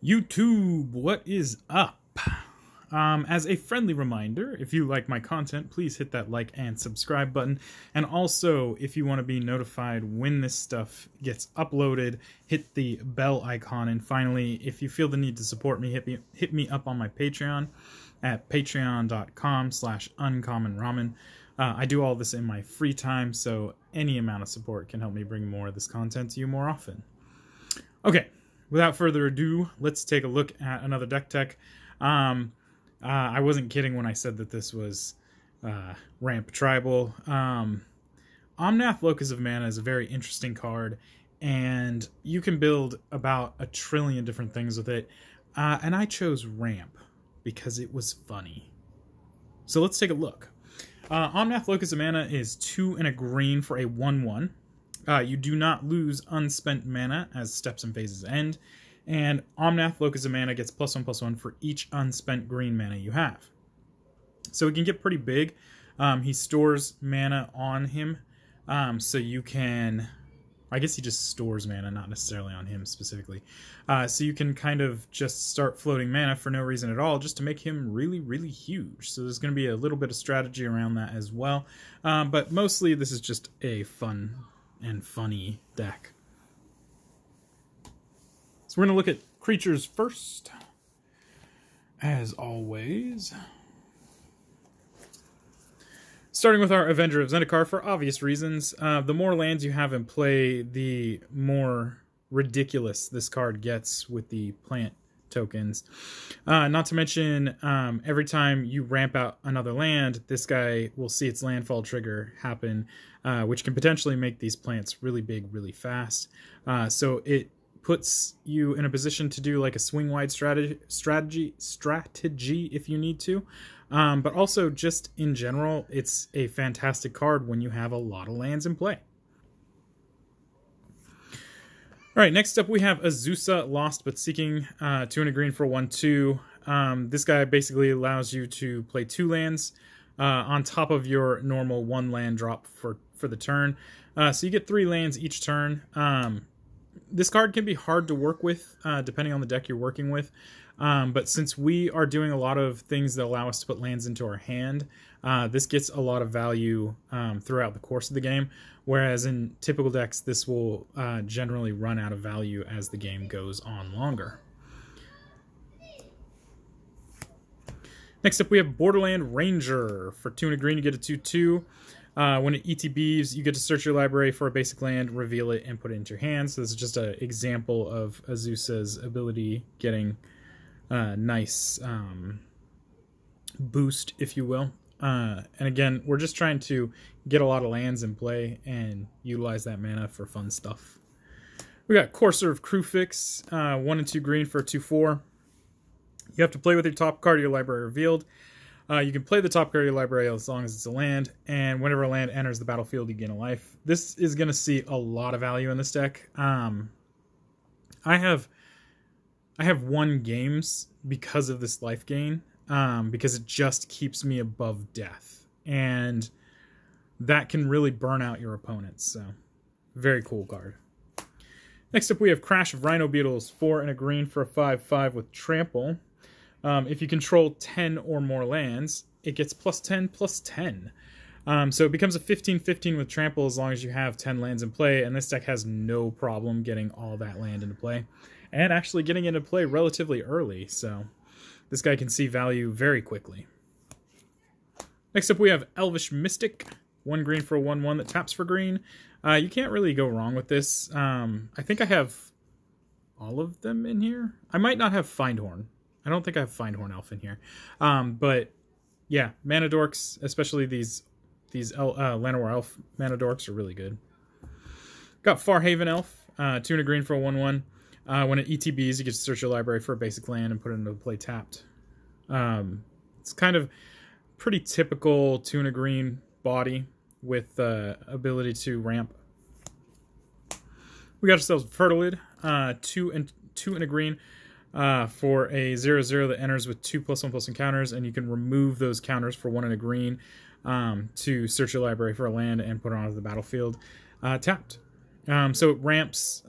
YouTube, what is up? As a friendly reminder, if you like my content, please hit that like and subscribe button. And also, if you want to be notified when this stuff gets uploaded, hit the bell icon. And finally, if you feel the need to support me, hit me up on my Patreon at patreon.com/uncommonramen. I do all this in my free time, so any amount of support can help me bring more of this content to you more often. Okay, without further ado, let's take a look at another deck tech. I wasn't kidding when I said that this was Ramp Tribal. Omnath Locus of Mana is a very interesting card, and you can build about 1 trillion different things with it. And I chose Ramp because it was funny. So let's take a look. Omnath Locus of Mana is 2 and a green for a 1/1. You do not lose unspent mana as steps and phases end. And Omnath Locus of Mana gets +1/+1 for each unspent green mana you have. So it can get pretty big. He stores mana on him, so you can... I guess he just stores mana, not necessarily on him specifically. So you can kind of just start floating mana for no reason at all, just to make him really, really huge. So there's going to be a little bit of strategy around that as well. But mostly this is just a fun and funny deck. So we're going to look at creatures first, as always. Starting with our Avenger of Zendikar for obvious reasons. The more lands you have in play, the more ridiculous this card gets with the plant tokens. Not to mention, every time you ramp out another land, this guy will see its landfall trigger happen, which can potentially make these plants really big really fast. So it puts you in a position to do like a swing wide strategy if you need to. But also just in general, it's a fantastic card when you have a lot of lands in play. All right, next up we have Azusa, Lost But Seeking, 2 and a green for 1/2. This guy basically allows you to play 2 lands on top of your normal 1 land drop for the turn. So you get 3 lands each turn. This card can be hard to work with, depending on the deck you're working with. But since we are doing a lot of things that allow us to put lands into our hand, this gets a lot of value throughout the course of the game. Whereas in typical decks, this will generally run out of value as the game goes on longer. Next up, we have Borderland Ranger. For 2 and a green, you get a 2/2. When it ETBs, you get to search your library for a basic land, reveal it, and put it into your hand. So this is just an example of Azusa's ability getting a nice boost, if you will. And again, we're just trying to get a lot of lands in play and utilize that mana for fun stuff. We got Courser of Crewfix, 1 and 2 green for a 2/4. You have to play with your top card of your library revealed. You can play the top card of your library as long as it's a land, and whenever a land enters the battlefield, you gain a life. This is going to see a lot of value in this deck. I have won games because of this life gain, because it just keeps me above death, and that can really burn out your opponents. So, very cool card. Next up, we have Crash of Rhino Beetles, 4 and a green for a 5/5 with Trample. If you control 10 or more lands, it gets +10/+10. So it becomes a 15/15 with Trample as long as you have 10 lands in play, and this deck has no problem getting all that land into play, and actually getting into play relatively early, so this guy can see value very quickly. Next up we have Elvish Mystic, 1 green for a 1/1 that taps for green. You can't really go wrong with this. I think I have all of them in here. I might not have Findhorn. I don't think I have Findhorn Elf in here. But yeah, Mana Dorks, especially these Llanowar Elf Mana Dorks are really good. Got Farhaven Elf, 2 and a green for a 1/1. When it ETBs, you get to search your library for a basic land and put it into play tapped. It's kind of pretty typical 2 and a green body with ability to ramp. We got ourselves Fertilid, 2 and a green. For a 0/0 that enters with 2 +1/+1 counters, and you can remove those counters for 1 and a green to search your library for a land and put it onto the battlefield tapped. So it ramps.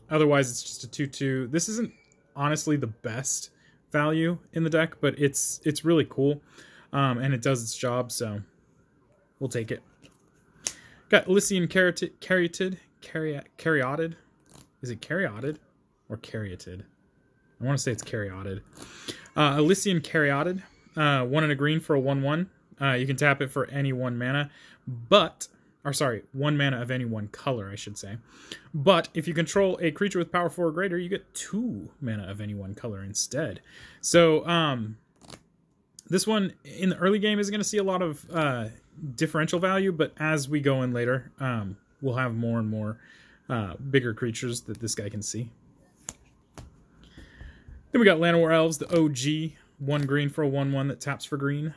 Otherwise, it's just a 2/2. This isn't honestly the best value in the deck, but it's really cool, and it does its job, so we'll take it. Got Elysian Caryatid. Is it Caryatid or Caryatid? I want to say it's Caryatid. Elysian Caryatid. 1 and a green for a 1/1. You can tap it for any 1 mana, but... Or sorry, 1 mana of any 1 color, I should say. But if you control a creature with power 4 or greater, you get 2 mana of any 1 color instead. So, this one in the early game is going to see a lot of differential value, but as we go in later, we'll have more and more bigger creatures that this guy can see. Then we got Llanowar Elves, the OG, 1 green for a 1/1 that taps for green.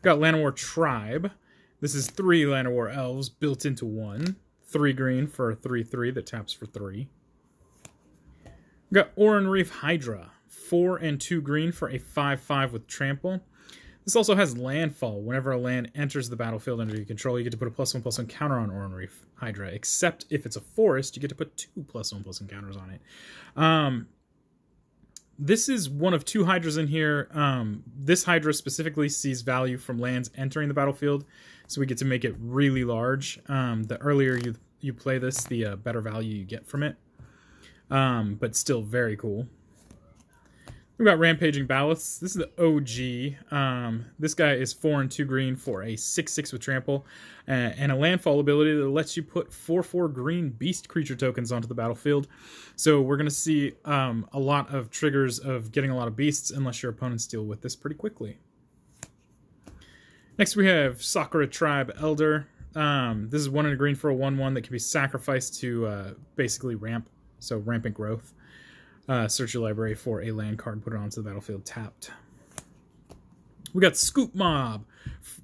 Got Llanowar Tribe. This is 3 Llanowar Elves built into 1. 3 green for a 3/3 that taps for 3. We got Oran Reef Hydra. 4 and 2 green for a 5/5 with trample. This also has landfall. Whenever a land enters the battlefield under your control, you get to put a +1/+1 counter on Oran Reef Hydra. Except if it's a forest, you get to put 2 +1/+1 counters on it. This is one of 2 Hydras in here. This Hydra specifically sees value from lands entering the battlefield, so we get to make it really large. The earlier you play this, the better value you get from it. But still very cool. We've got Rampaging Ballasts. This is the OG. This guy is 4 and 2 green for a 6/6 with trample, and a landfall ability that lets you put 4/4 green beast creature tokens onto the battlefield. So we're going to see a lot of triggers of getting a lot of beasts unless your opponents deal with this pretty quickly. Next we have Sakura Tribe Elder. This is 1 and a green for a 1/1 that can be sacrificed to basically ramp, so rampant growth. Search your library for a land card, put it onto the battlefield tapped. We got Scoop Mob.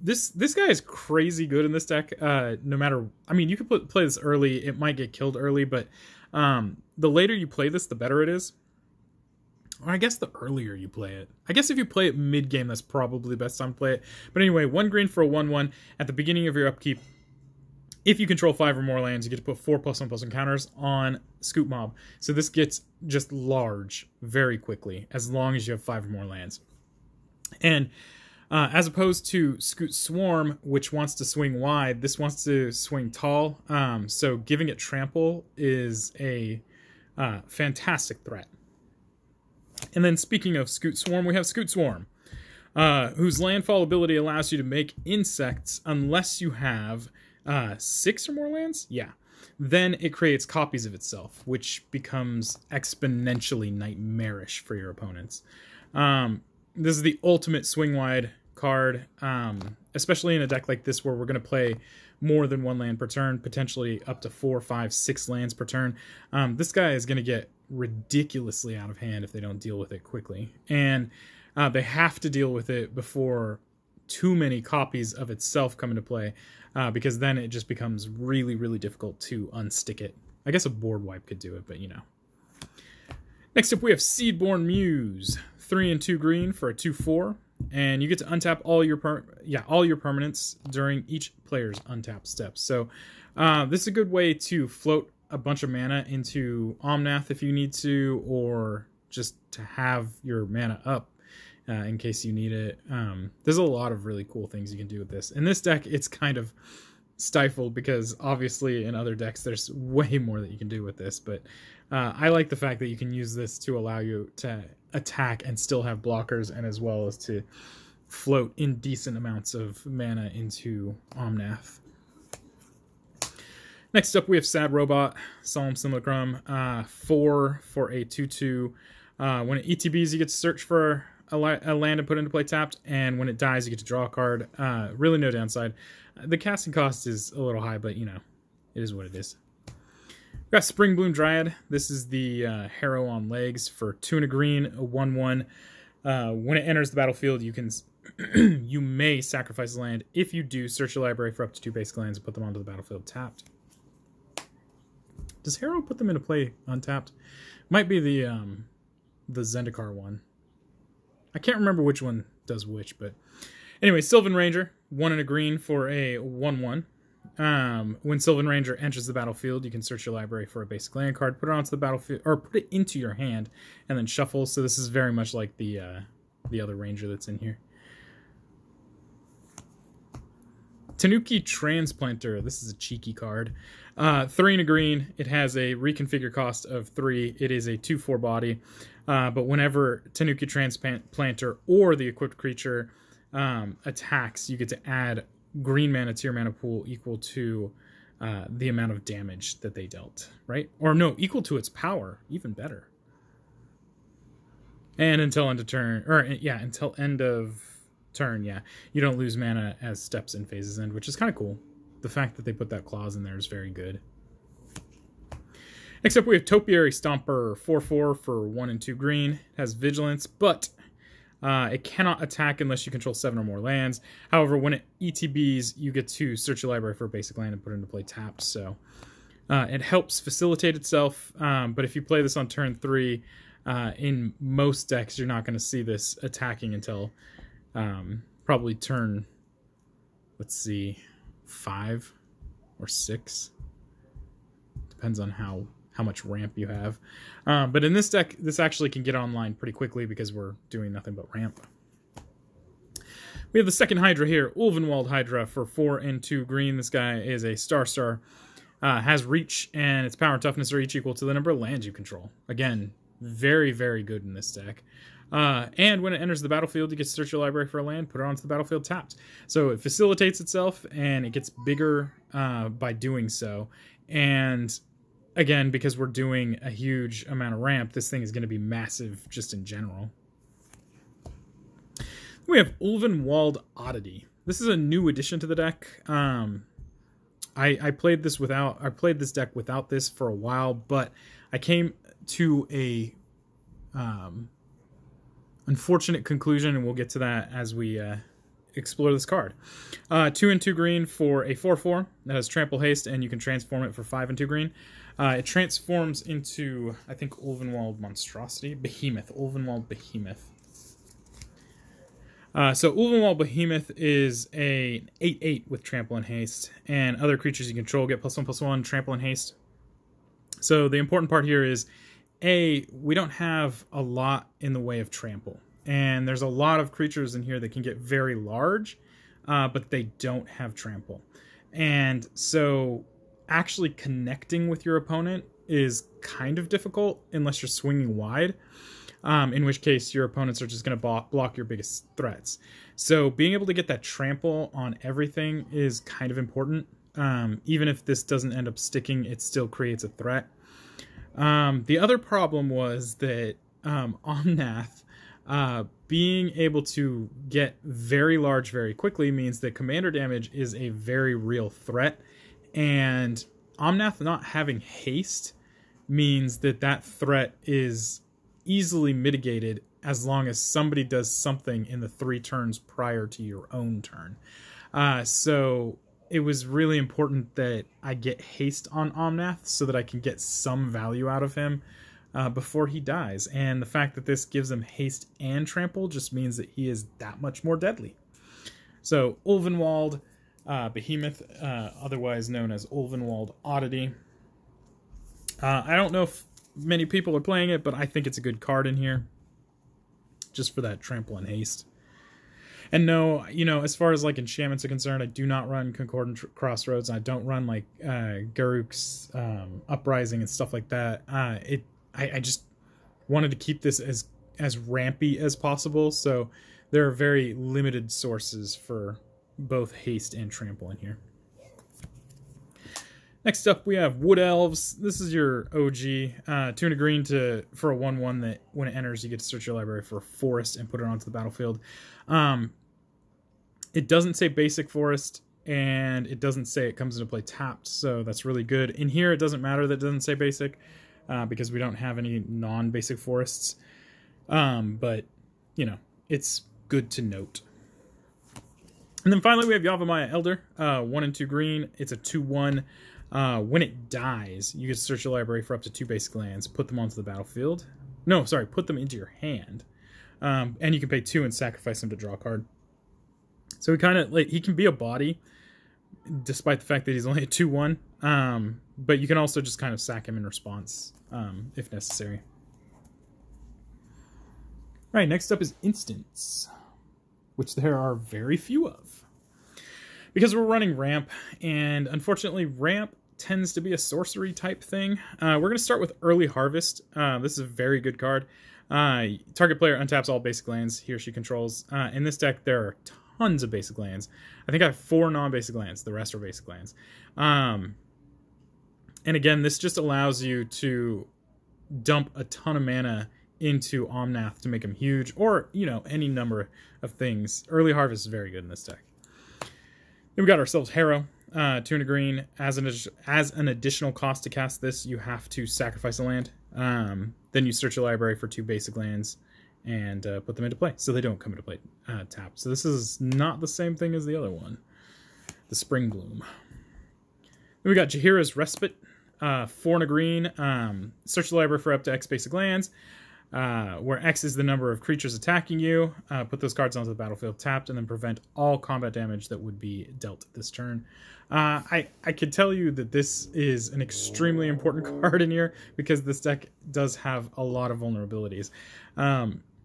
This guy is crazy good in this deck. No matter, I mean, you could play this early. It might get killed early, but the later you play this, the better it is. Or I guess the earlier you play it. I guess if you play it mid-game, that's probably the best time to play it. But anyway, 1 green for a 1/1 at the beginning of your upkeep. If you control 5 or more lands, you get to put 4 +1/+1 counters on Scoop Mob. So this gets just large very quickly, as long as you have 5 or more lands. And as opposed to Scoot Swarm, which wants to swing wide, this wants to swing tall. So giving it trample is a fantastic threat. And then speaking of Scoot Swarm, we have Scoot Swarm, whose landfall ability allows you to make insects unless you have 6 or more lands? Yeah. Then it creates copies of itself, which becomes exponentially nightmarish for your opponents. This is the ultimate swing wide card, especially in a deck like this where we're going to play more than 1 land per turn, potentially up to 4, 5, 6 lands per turn. This guy is going to get ridiculously out of hand if they don't deal with it quickly. And they have to deal with it before too many copies of itself come into play, because then it just becomes really, really difficult to unstick it. I guess a board wipe could do it, but you know. Next up, we have Seedborn Muse. 3 and 2 green for a 2/4, and you get to untap all your permanents during each player's untap steps. So this is a good way to float a bunch of mana into Omnath if you need to, or just to have your mana up in case you need it. There's a lot of really cool things you can do with this. In this deck, it's kind of stifled because obviously in other decks there's way more that you can do with this, but I like the fact that you can use this to allow you to attack and still have blockers, and as well as to float in decent amounts of mana into Omnath. Next up, we have Sad Robot, Solemn Simulacrum, 4 for a 2/2. When it ETBs, you get to search for a land and put into play tapped, and when it dies, you get to draw a card. Really no downside. The casting cost is a little high, but you know, it is what it is. We've got Spring Bloom Dryad. This is the Harrow on legs for 2 and a green, a 1/1. When it enters the battlefield, you can you may sacrifice a land. If you do, search your library for up to 2 basic lands and put them onto the battlefield tapped. Does Harrow put them into play untapped? Might be the Zendikar one. I can't remember which one does which, but anyway, Sylvan Ranger, 1 and a green for a 1/1. When Sylvan Ranger enters the battlefield, you can search your library for a basic land card, put it onto the battlefield, or put it into your hand, and then shuffle. So this is very much like the other Ranger that's in here. Tanuki Transplanter. This is a cheeky card. 3 and a green. It has a reconfigure cost of 3. It is a 2/4 body. But whenever Tanuki Transplanter or the equipped creature attacks, you get to add green mana to your mana pool equal to the amount of damage that they dealt, right? Or no, equal to its power. Even better. And until end of turn, or yeah, until end of turn, yeah, you don't lose mana as steps and phases end, which is kind of cool. The fact that they put that clause in there is very good. Next up, we have Topiary Stomper, 4/4 for 1 and 2 green. It has vigilance, but it cannot attack unless you control 7 or more lands. However, when it ETBs, you get to search your library for a basic land and put it into play tapped. So it helps facilitate itself. But if you play this on turn 3, in most decks, you're not going to see this attacking until probably turn, let's see, 5 or 6. Depends on how much ramp you have. But in this deck, this actually can get online pretty quickly because we're doing nothing but ramp. We have the second Hydra here, Ulvenwald Hydra for 4 and 2 green. This guy is a star. Has reach, and its power and toughness are each equal to the number of lands you control. Again, very, very good in this deck. And when it enters the battlefield, you get to search your library for a land, put it onto the battlefield tapped. So it facilitates itself, and it gets bigger by doing so. And again, because we're doing a huge amount of ramp, this thing is going to be massive just in general. We have Ulvenwald Oddity. This is a new addition to the deck. I played this deck without this for a while, but I came to a unfortunate conclusion, and we'll get to that as we explore this card. 2 and 2 green for a 4/4 that has trample haste, and you can transform it for 5 and 2 green. It transforms into, I think, Ulvenwald Monstrosity? Behemoth. Ulvenwald Behemoth. So Ulvenwald Behemoth is a 8/8 with trample and haste, and other creatures you control get +1/+1, trample and haste. So the important part here is, we don't have a lot in the way of trample. And there's a lot of creatures in here that can get very large, but they don't have trample. And so actually connecting with your opponent is kind of difficult unless you're swinging wide, in which case your opponents are just going to block your biggest threats. So being able to get that trample on everything is kind of important. Even if this doesn't end up sticking, it still creates a threat. The other problem was that Omnath, being able to get very large very quickly means that commander damage is a very real threat, and Omnath not having haste means that that threat is easily mitigated as long as somebody does something in the 3 turns prior to your own turn. So it was really important that I get haste on Omnath so that I can get some value out of him before he dies. And the fact that this gives him haste and trample just means that he is that much more deadly. So Ulvenwald Behemoth, otherwise known as Ulvenwald Oddity. I don't know if many people are playing it, but I think it's a good card in here just for that trample and haste. And no, as far as like enchantments are concerned, I do not run Concordant Crossroads. I don't run like Garruk's Uprising and stuff like that. I just wanted to keep this as rampy as possible, so there are very limited sources for both haste and trample in here. Next up, we have Wood Elves. This is your OG. 2 and a green for a 1/1 that when it enters, you get to search your library for a forest and put it onto the battlefield. It doesn't say basic forest, and it doesn't say it comes into play tapped, so that's really good. In here, it doesn't matter that it doesn't say basic, because we don't have any non-basic forests. But, it's good to note. And then finally, we have Yavimaya Elder. 1 and 2 green. It's a 2/1. When it dies, you get to search your library for up to 2 basic lands, put them onto the battlefield. No, sorry, put them into your hand. And you can pay 2 and sacrifice them to draw a card. So he kind of he can be a body, despite the fact that he's only a 2/1. But you can also just kind of sack him in response if necessary. All right, next up is instants, which there are very few of. Because we're running ramp, and unfortunately ramp tends to be a sorcery type thing. We're going to start with Early Harvest. This is a very good card. Target player untaps all basic lands he or she controls. In this deck, there are tons of basic lands. I think I have 4 non-basic lands. The rest are basic lands. And again, this just allows you to dump a ton of mana into Omnath to make him huge, or, you know, any number of things. Early Harvest is very good in this deck. Then we got ourselves Harrow. 2 and a green. As an additional cost to cast this, you have to sacrifice a land. Then you search your library for 2 basic lands and put them into play, so they don't come into play tapped. So this is not the same thing as the other one, the Spring Bloom. Then we got Jaheira's Respite. 4 and a green. Search the library for up to X basic lands, where X is the number of creatures attacking you. Put those cards onto the battlefield tapped, and then prevent all combat damage that would be dealt this turn. I could tell you that this is an extremely important card in here, because this deck does have a lot of vulnerabilities.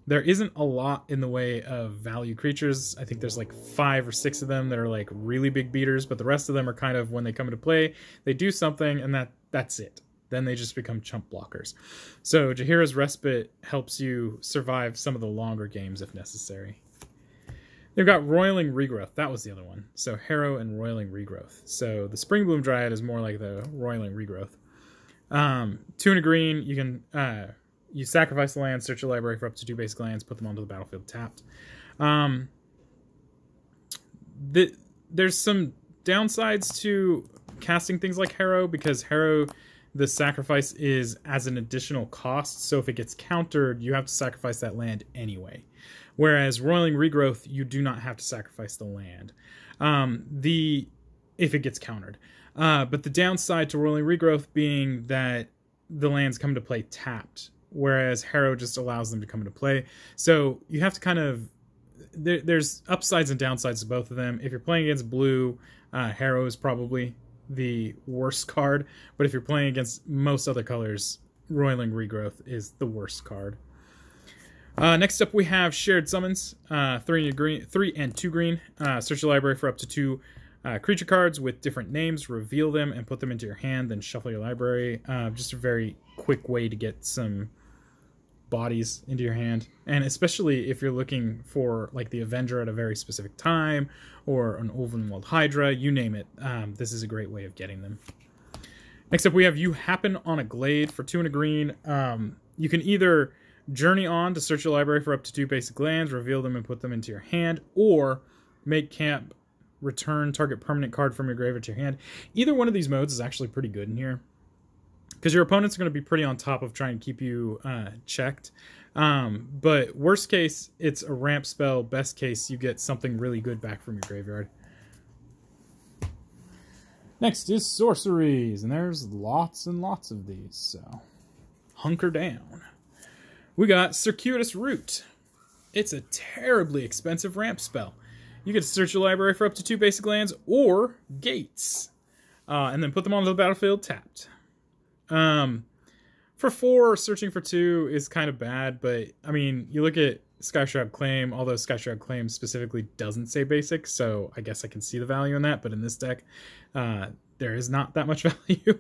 There isn't a lot in the way of value creatures. I think there's like 5 or 6 of them that are like really big beaters, but the rest of them are kind of, when they come into play, they do something, and that's it. Then they just become chump blockers. So Jaheira's Respite helps you survive some of the longer games if necessary. They've got Roiling Regrowth. That was the other one. So Harrow and Roiling Regrowth. So the Spring Bloom Dryad is more like the Roiling Regrowth. 2 and a green. You can you sacrifice the land, search your library for up to 2 basic lands, put them onto the battlefield tapped. There's some downsides to casting things like Harrow, because Harrow, the sacrifice is as an additional cost, so if it gets countered, you have to sacrifice that land anyway. Whereas Roiling Regrowth, you do not have to sacrifice the land if it gets countered. But the downside to Roiling Regrowth being that the lands come to play tapped, whereas Harrow just allows them to come into play. So you have to kind of... There's upsides and downsides to both of them. If you're playing against blue, Harrow is probably the worst card, but if you're playing against most other colors, Roiling Regrowth is the worst card. Next up we have Shared Summons. 3 and 2 green. Search your library for up to 2 creature cards with different names, reveal them and put them into your hand, then shuffle your library. Just a very quick way to get some bodies into your hand, and especially if you're looking for like the Avenger at a very specific time, or an Ulvenwald Hydra, you name it. This is a great way of getting them. Next up we have You Happen on a Glade. For 2 and a green. You can either journey on to search your library for up to 2 basic lands, reveal them and put them into your hand, or make camp, return target permanent card from your graveyard to your hand. Either one of these modes is actually pretty good in here, because your opponents are going to be pretty on top of trying to keep you checked. But worst case, it's a ramp spell. Best case, you get something really good back from your graveyard. Next is sorceries, and there's lots and lots of these, so hunker down. We got Circuitous Route. It's a terribly expensive ramp spell. You get to search your library for up to 2 basic lands or gates, and then put them onto the battlefield tapped. For 4, searching for 2 is kind of bad, but I mean, you look at Skyshroud Claim, although Skyshroud Claim specifically doesn't say basic, so I guess I can see the value in that, but in this deck, there is not that much value.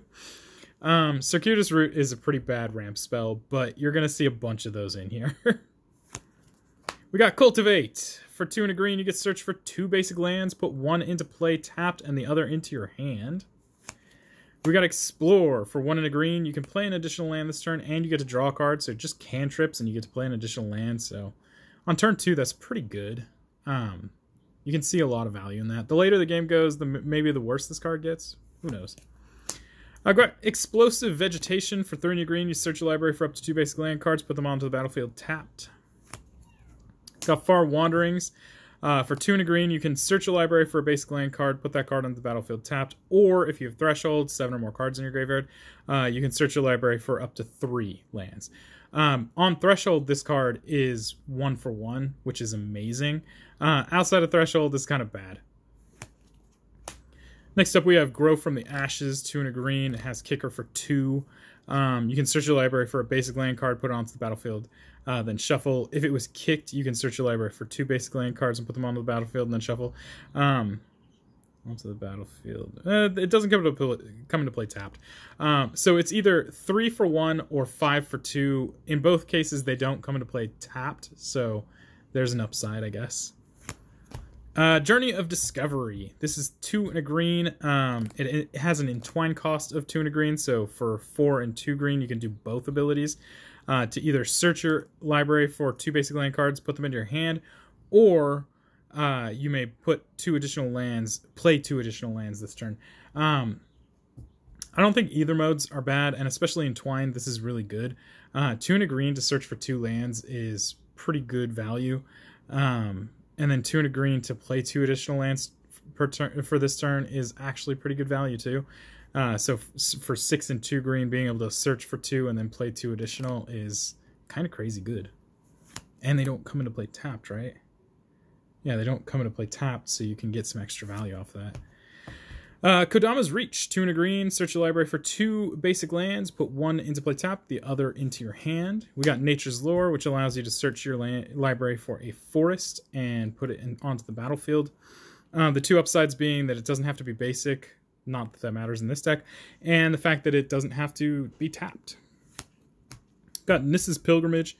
Circuitous Route is a pretty bad ramp spell, but you're going to see a bunch of those in here. We got Cultivate. For 2 and a green, you get to search for 2 basic lands, put 1 into play tapped and the other into your hand. We got Explore. For 1 and a green, you can play an additional land this turn, and you get to draw a card, so just cantrips, and you get to play an additional land, so on turn 2, that's pretty good. You can see a lot of value in that. The later the game goes, maybe the worse this card gets. Who knows? I've got Explosive Vegetation. For 3 and a green, you search your library for up to 2 basic land cards, put them onto the battlefield tapped. Got Far Wanderings. For 2 and a green, you can search your library for a basic land card, put that card on the battlefield tapped, or if you have Threshold, 7 or more cards in your graveyard, you can search your library for up to 3 lands. On Threshold, this card is 1 for 1, which is amazing. Outside of Threshold, it's kind of bad. Next up, we have Grow from the Ashes, 2 and a green. It has Kicker for 2. You can search your library for a basic land card, put it onto the battlefield, then shuffle. If it was kicked, you can search your library for 2 basic land cards and put them onto the battlefield and then shuffle. Onto the battlefield. It doesn't come into play tapped. So it's either 3 for 1 or 5 for 2. In both cases, they don't come into play tapped, so there's an upside, I guess. Journey of Discovery. This is 2 and a green. It has an entwine cost of 2 and a green, so for 4 and 2 green, you can do both abilities. To either search your library for 2 basic land cards, put them into your hand, or you may put 2 additional lands, play 2 additional lands this turn. I don't think either modes are bad, and especially entwined, this is really good. 2 and a green to search for 2 lands is pretty good value. And then 2 and a green to play 2 additional lands per turn for this turn is actually pretty good value too. So for 6 and 2 green, being able to search for 2 and then play 2 additional is kind of crazy good. And they don't come into play tapped, right? Yeah, they don't come into play tapped, so you can get some extra value off that. Kodama's Reach, 2 and a green. Search your library for 2 basic lands. Put 1 into play tapped, the other into your hand. We got Nature's Lore, which allows you to search your library for a forest and put it onto the battlefield. The 2 upsides being that it doesn't have to be basic, not that matters in this deck, and the fact that it doesn't have to be tapped. Got Nissa's Pilgrimage.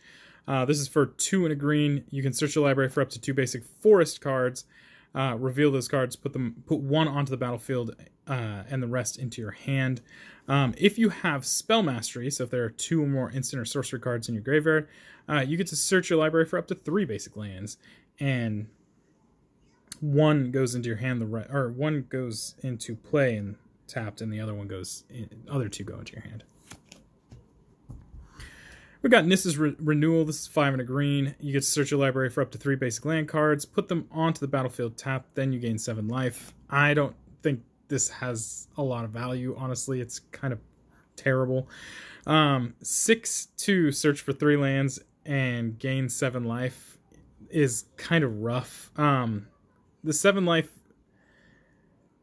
This is for 2 and a green. You can search your library for up to 2 basic forest cards. Reveal those cards, put 1 onto the battlefield, and the rest into your hand. If you have Spell Mastery, so if there are 2 or more instant or sorcery cards in your graveyard, you get to search your library for up to 3 basic lands, and 1 goes into your hand, or 1 goes into play and tapped, and the other one goes, other 2 go into your hand. We got Nissa's Renewal. This is 5 and a green. You get to search your library for up to 3 basic land cards, put them onto the battlefield tapped, then you gain 7 life. I don't think this has a lot of value, honestly. It's kind of terrible. 6 to search for 3 lands and gain 7 life is kind of rough. The 7 life,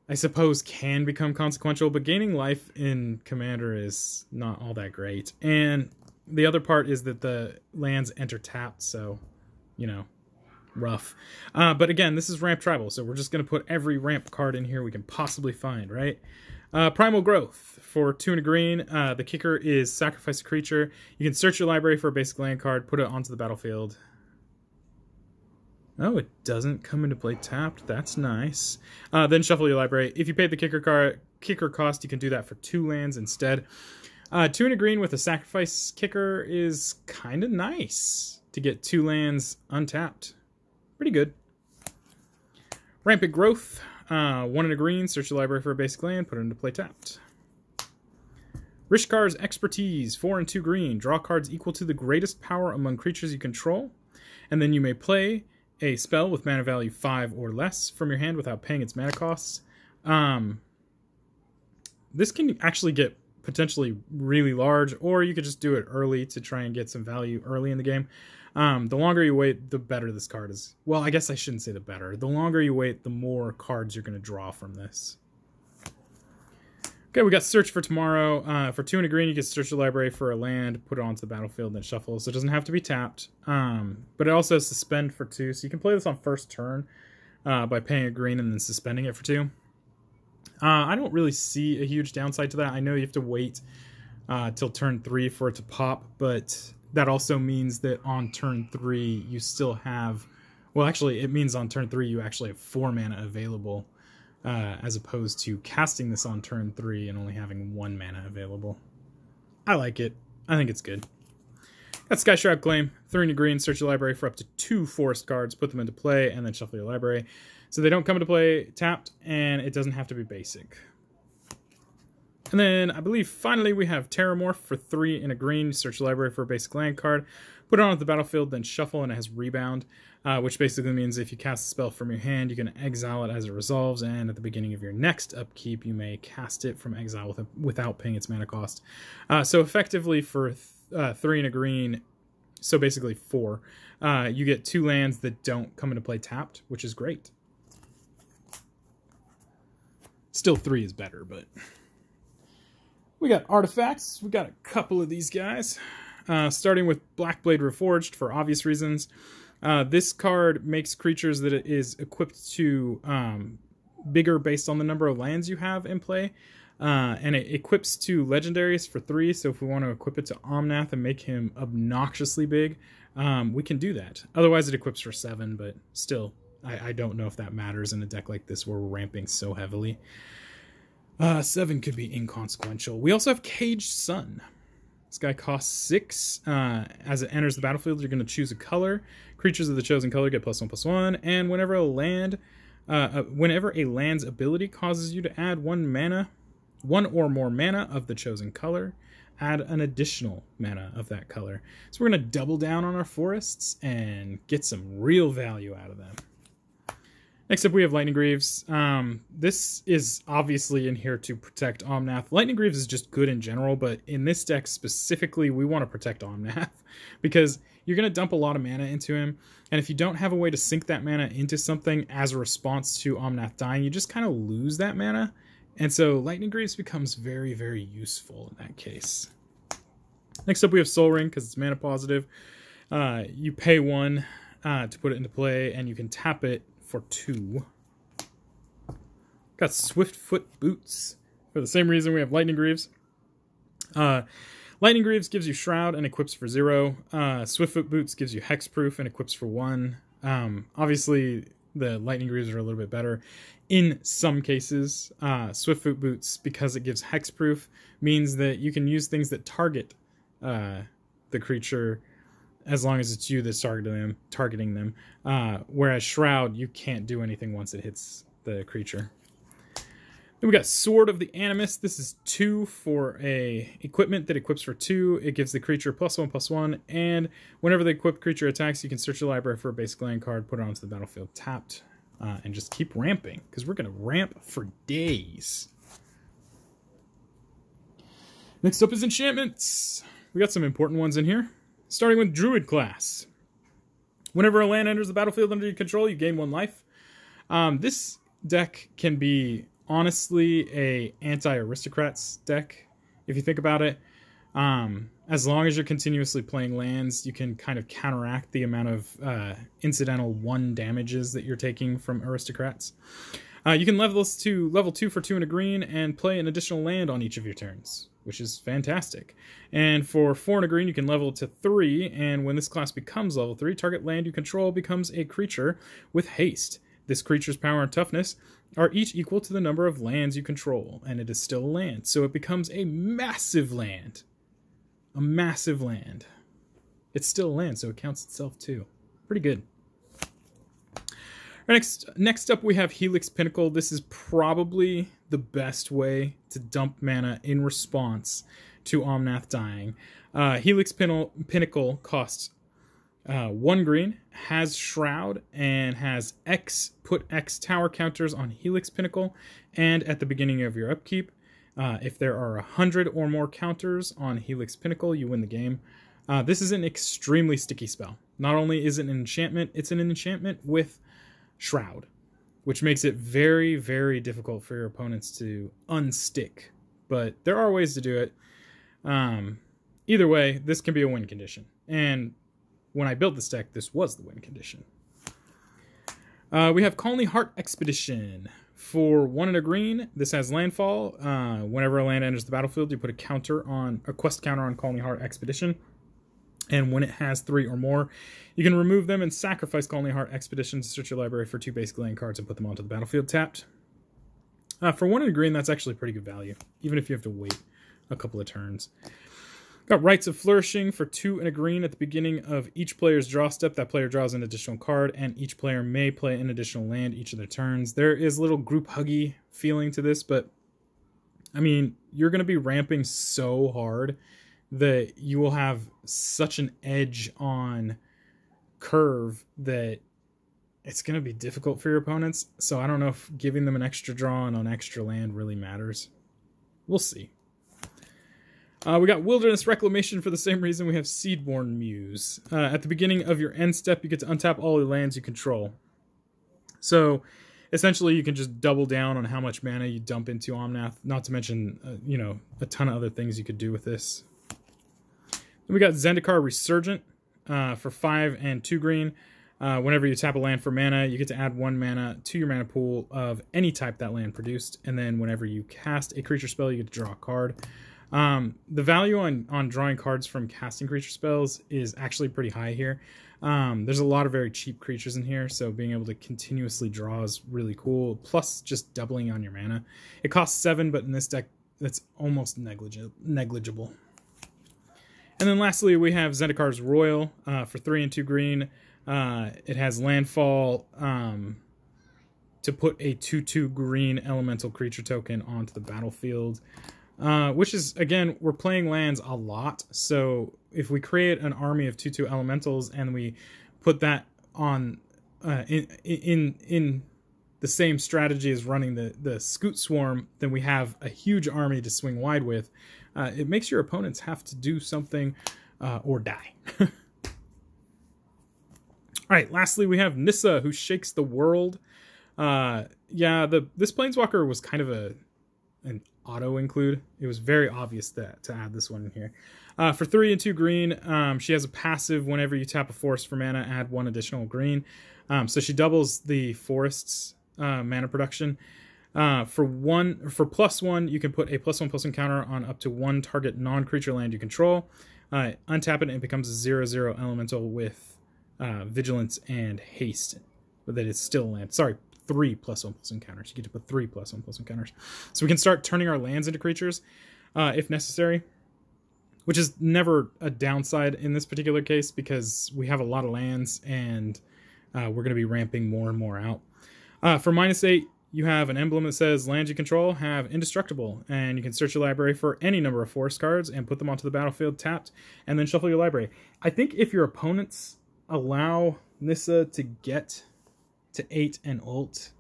I suppose, can become consequential, but gaining life in Commander is not all that great. And the other part is that the lands enter tapped, so, you know, rough. But again, this is Ramp Tribal, so we're just going to put every ramp card in here we can possibly find, right? Primal Growth for 2 and a green. The kicker is sacrifice a creature. You can search your library for a basic land card, put it onto the battlefield. Oh, it doesn't come into play tapped. That's nice. Then shuffle your library. If you paid the kicker cost, you can do that for 2 lands instead. 2 and a green with a sacrifice kicker is kind of nice to get 2 lands untapped. Pretty good. Rampant Growth. 1 and a green. Search your library for a basic land. Put it into play tapped. Rishkar's Expertise. 4 and 2 green. Draw cards equal to the greatest power among creatures you control. And then you may play a spell with mana value 5 or less from your hand without paying its mana costs. This can actually get potentially really large, or you could just do it early to try and get some value early in the game. The longer you wait, the better this card is. Well, I guess I shouldn't say the better. The longer you wait, the more cards you're going to draw from this. Okay, we got Search for Tomorrow. For 2 and a green, you can search the library for a land, put it onto the battlefield, and then shuffle. So it doesn't have to be tapped. But it also has Suspend for 2, so you can play this on first turn by paying a green and then suspending it for 2. I don't really see a huge downside to that. I know you have to wait till turn 3 for it to pop, but that also means that on turn 3 you still have... Well, actually, it means on turn 3 you actually have 4 mana available, as opposed to casting this on turn 3 and only having 1 mana available. I like it. I think it's good. Got Sky Shroud Claim. 3 and a green. Search your library for up to 2 forest cards, put them into play, and then shuffle your library. So they don't come into play tapped, and it doesn't have to be basic. And then, I believe, finally, we have Terramorph for 3 and a green. Search your library for a basic land card. Put it on the battlefield, then shuffle, and it has Rebound, which basically means if you cast a spell from your hand, you can exile it as it resolves, and at the beginning of your next upkeep, you may cast it from exile without paying its mana cost. So effectively, for 3 and a green, so basically 4, you get 2 lands that don't come into play tapped, which is great. Still 3 is better, but... We got artifacts. We got a couple of these guys. Starting with Blackblade Reforged for obvious reasons. This card makes creatures that it is equipped to bigger based on the number of lands you have in play. And it equips to legendaries for 3, so if we want to equip it to Omnath and make him obnoxiously big, we can do that. Otherwise it equips for 7, but still, I don't know if that matters in a deck like this where we're ramping so heavily. 7 could be inconsequential. We also have Caged Sun. This guy costs 6. As it enters the battlefield, you're going to choose a color. Creatures of the chosen color get +1/+1, and whenever a land's ability causes you to add 1 or more mana of the chosen color, add an additional mana of that color. So we're going to double down on our forests and get some real value out of them. Next up, we have Lightning Greaves. This is obviously in here to protect Omnath. Lightning Greaves is just good in general, but in this deck specifically, we want to protect Omnath because you're going to dump a lot of mana into him, and if you don't have a way to sink that mana into something as a response to Omnath dying, you just kind of lose that mana, and so Lightning Greaves becomes very, very useful in that case. Next up, we have Soul Ring because it's mana positive. You pay 1 to put it into play, and you can tap it for 2. Got Swiftfoot Boots for the same reason we have Lightning Greaves. Lightning Greaves gives you Shroud and equips for 0. Swiftfoot Boots gives you Hexproof and equips for 1. Obviously, the Lightning Greaves are a little bit better in some cases. Swiftfoot Boots, because it gives Hexproof, means that you can use things that target the creature as long as it's you that's targeting them. Whereas Shroud, you can't do anything once it hits the creature. Then we got Sword of the Animus. This is 2 for a equipment that equips for 2. It gives the creature +1/+1, and whenever the equipped creature attacks, you can search your library for a basic land card, put it onto the battlefield tapped, and just keep ramping, because we're going to ramp for days. Next up is enchantments. We got some important ones in here. Starting with Druid class. Whenever a land enters the battlefield under your control, you gain 1 life. This deck can be honestly a anti-aristocrats deck, if you think about it. As long as you're continuously playing lands, you can kind of counteract the amount of incidental 1 damages that you're taking from aristocrats. You can level this to level 2 for 2 and a green and play an additional land on each of your turns, which is fantastic. And for 4 and a green, you can level to 3, and when this class becomes level 3, target land you control becomes a creature with haste. This creature's power and toughness are each equal to the number of lands you control, and it is still a land, so it becomes a massive land. A massive land. It's still a land, so it counts itself too. Pretty good. Next up, we have Helix Pinnacle. This is probably the best way to dump mana in response to Omnath dying. Helix Pinnacle costs 1 green, has Shroud, and has put X tower counters on Helix Pinnacle, and at the beginning of your upkeep, if there are 100 or more counters on Helix Pinnacle, you win the game. This is an extremely sticky spell. Not only is it an enchantment, it's an enchantment with Shroud, which makes it very, very difficult for your opponents to unstick. But there are ways to do it. Either way, this can be a win condition. And when I built this deck, this was the win condition. We have Colony Heart Expedition. For 1 and a green, this has landfall. Whenever a land enters the battlefield, you put a quest counter on Colony Heart Expedition. And when it has 3 or more, you can remove them and sacrifice Colony Heart Expedition to search your library for 2 basic land cards and put them onto the battlefield tapped. For 1 and a green, that's actually pretty good value, even if you have to wait a couple of turns. Got Rites of Flourishing for 2 and a green. At the beginning of each player's draw step, that player draws an additional card, and each player may play an additional land each of their turns. There is a little group huggy feeling to this, but I mean, you're going to be ramping so hard that you will have such an edge on curve that it's going to be difficult for your opponents. So I don't know if giving them an extra draw and an extra land really matters. We'll see. We got Wilderness Reclamation for the same reason we have Seedborn Muse. At the beginning of your end step, you get to untap all the lands you control. So essentially you can just double down on how much mana you dump into Omnath, not to mention, you know, a ton of other things you could do with this. Then we got Zendikar Resurgent for 5 and 2 green. Whenever you tap a land for mana, you get to add 1 mana to your mana pool of any type that land produced, and then whenever you cast a creature spell, you get to draw a card. The value on drawing cards from casting creature spells is actually pretty high here. There's a lot of very cheap creatures in here, so being able to continuously draw is really cool, plus just doubling on your mana. It costs 7, but in this deck, that's almost negligible. And then lastly, we have Zendikar's Royal for 3 and 2 green. It has landfall to put a 2/2 green elemental creature token onto the battlefield, which is, again, we're playing lands a lot. So if we create an army of 2/2 elementals and we put that on in the same strategy as running the Scoot Swarm, then we have a huge army to swing wide with. It makes your opponents have to do something or die. All right, lastly, we have Nissa, who shakes the world. Yeah, this Planeswalker was kind of an auto-include. It was very obvious to add this one in here. For 3 and 2 green, she has a passive. Whenever you tap a forest for mana, add 1 additional green. So she doubles the forest's mana production. For +1, you can put a +1/+1 counter on up to 1 target non-creature land you control. Untap it and it becomes a 0/0 elemental with vigilance and haste, but that is still land. Sorry, 3 +1/+1 counters. You get to put 3 +1/+1 counters. So we can start turning our lands into creatures if necessary, which is never a downside in this particular case because we have a lot of lands and we're going to be ramping more and more out. For -8, you have an emblem that says lands you control have indestructible, and you can search your library for any number of forest cards and put them onto the battlefield tapped, and then shuffle your library. I think if your opponents allow Nissa to get to 8 and ult,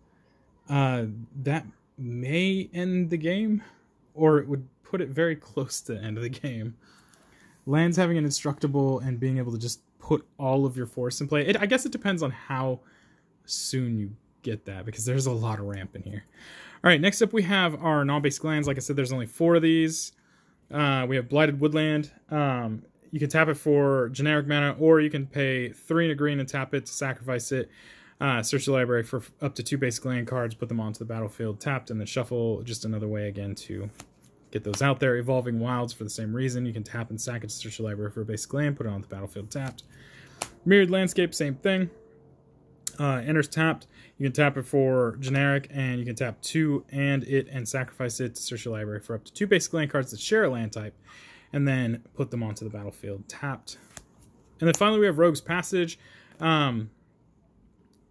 that may end the game, or it would put it very close to the end of the game. Lands having an indestructible and being able to just put all of your forests in play. I guess it depends on how soon you get that, because there's a lot of ramp in here. All right, next up we have our non-basic lands. Like I said, there's only 4 of these. We have Blighted Woodland. You can tap it for generic mana, or you can pay 3 and a green and tap it to sacrifice it. Search the library for up to 2 basic land cards, put them onto the battlefield tapped, and then shuffle. Just another way, again, to get those out there. Evolving Wilds, for the same reason. You can tap and sack it to search the library for a basic land, put it on the battlefield tapped. Mirrored Landscape, same thing. Enters tapped. You can tap it for generic, and you can tap 2 and it and sacrifice it to search your library for up to 2 basic land cards that share a land type, and then put them onto the battlefield tapped. And then finally we have Rogue's Passage.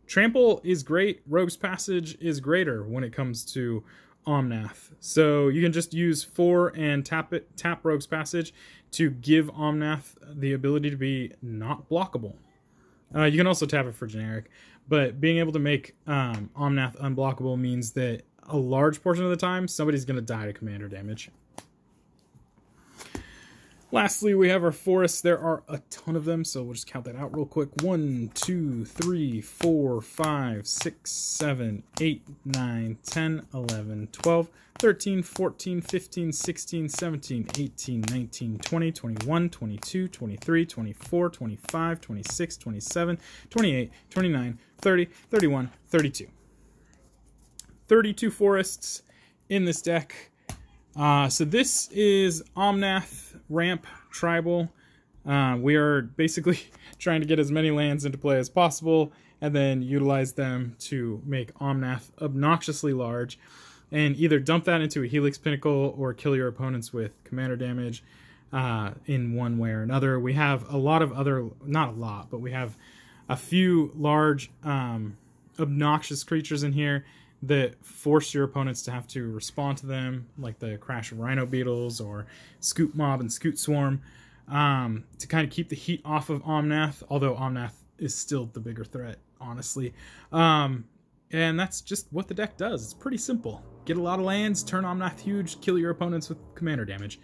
Trample is great. Rogue's Passage is greater when it comes to Omnath. So you can just use 4 and tap Rogue's Passage to give Omnath the ability to be not blockable. You can also tap it for generic, but being able to make Omnath unblockable means that a large portion of the time somebody's going to die to commander damage. Lastly, we have our forests. There are a ton of them, so we'll just count that out real quick. 1, 2, 3, 4, 5, 6, 7, 8, 9, 10, 11, 12, 13, 14, 15, 16, 17, 18, 19, 20, 21, 22, 23, 24, 25, 26, 27, 28, 29, 30, 31, 32. 32 forests in this deck. So this is Omnath Ramp Tribal. We are basically trying to get as many lands into play as possible and then utilize them to make Omnath obnoxiously large and either dump that into a Helix Pinnacle or kill your opponents with commander damage in one way or another. We have a lot of other, not a lot, but we have a few large obnoxious creatures in here that force your opponents to have to respond to them, like the Crash of Rhino Beetles or Scoot Mob and Scoot Swarm, to kind of keep the heat off of Omnath, although Omnath is still the bigger threat, honestly. And that's just what the deck does. It's pretty simple. Get a lot of lands, turn Omnath huge, kill your opponents with commander damage.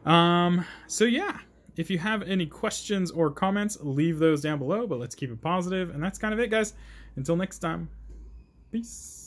So yeah, if you have any questions or comments, leave those down below, but let's keep it positive. And that's kind of it, guys. Until next time, peace.